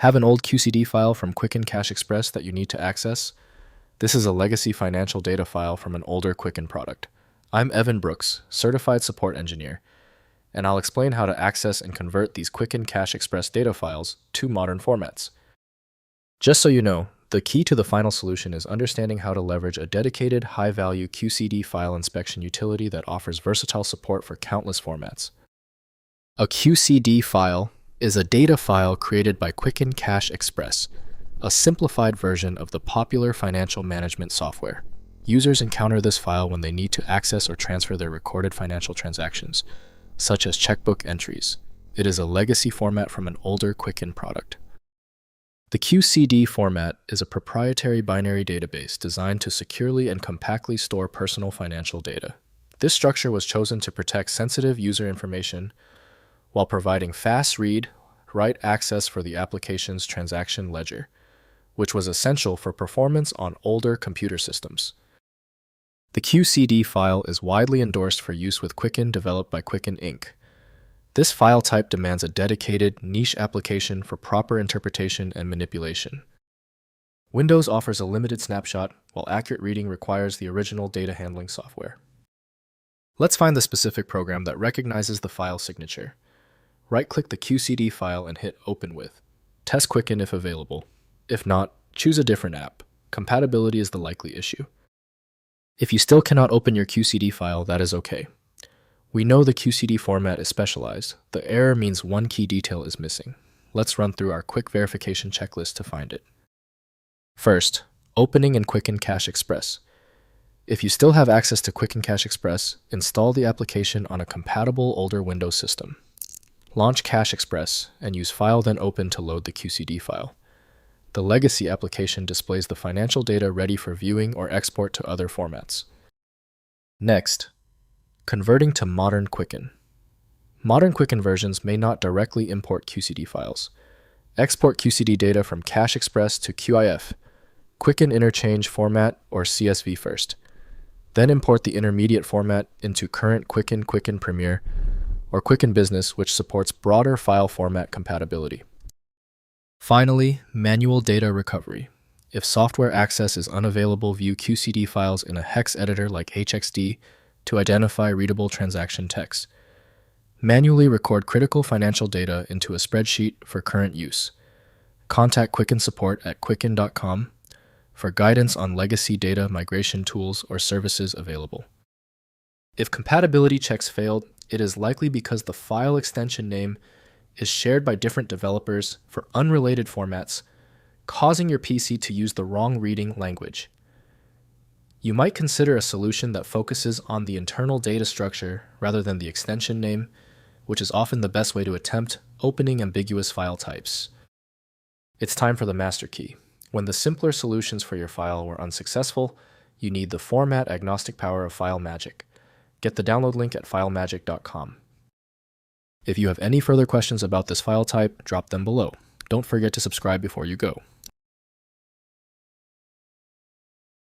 Have an old QCD file from Quicken Cash-Express that you need to access? This is a legacy financial data file from an older Quicken product. I'm Evan Brooks, Certified Support Engineer, and I'll explain how to access and convert these Quicken Cash-Express data files to modern formats. Just so you know, the key to the final solution is understanding how to leverage a dedicated, high-value QCD file inspection utility that offers versatile support for countless formats. A QCD file is a data file created by Quicken Cash-Express, a simplified version of the popular financial management software. Users encounter this file when they need to access or transfer their recorded financial transactions, such as checkbook entries. It is a legacy format from an older Quicken product. The QCD format is a proprietary binary database designed to securely and compactly store personal financial data. This structure was chosen to protect sensitive user information while providing fast read, write access for the application's transaction ledger, which was essential for performance on older computer systems. The QCD file is widely endorsed for use with Quicken, developed by Quicken Inc. This file type demands a dedicated, niche application for proper interpretation and manipulation. Windows offers a limited snapshot, while accurate reading requires the original data handling software. Let's find the specific program that recognizes the file signature. Right-click the QCD file and hit Open With. Test Quicken if available. If not, choose a different app. Compatibility is the likely issue. If you still cannot open your QCD file, that is okay. We know the QCD format is specialized. The error means one key detail is missing. Let's run through our quick verification checklist to find it. First, opening in Quicken Cash-Express. If you still have access to Quicken Cash-Express, install the application on a compatible older Windows system. Launch Cash-Express and use File then Open to load the QCD file. The legacy application displays the financial data ready for viewing or export to other formats. Next, converting to modern Quicken. Modern Quicken versions may not directly import QCD files. Export QCD data from Cash-Express to QIF, Quicken Interchange format, or CSV first. Then import the intermediate format into current Quicken Premier, or Quicken Business, which supports broader file format compatibility. Finally, manual data recovery. If software access is unavailable, view QCD files in a hex editor like HXD to identify readable transaction text. Manually record critical financial data into a spreadsheet for current use. Contact Quicken support at quicken.com for guidance on legacy data migration tools or services available. If compatibility checks failed, it is likely because the file extension name is shared by different developers for unrelated formats, causing your PC to use the wrong reading language. You might consider a solution that focuses on the internal data structure rather than the extension name, which is often the best way to attempt opening ambiguous file types. It's time for the master key. When the simpler solutions for your file were unsuccessful, you need the format agnostic power of FileMagick. Get the download link at filemagick.com. If you have any further questions about this file type, drop them below. Don't forget to subscribe before you go.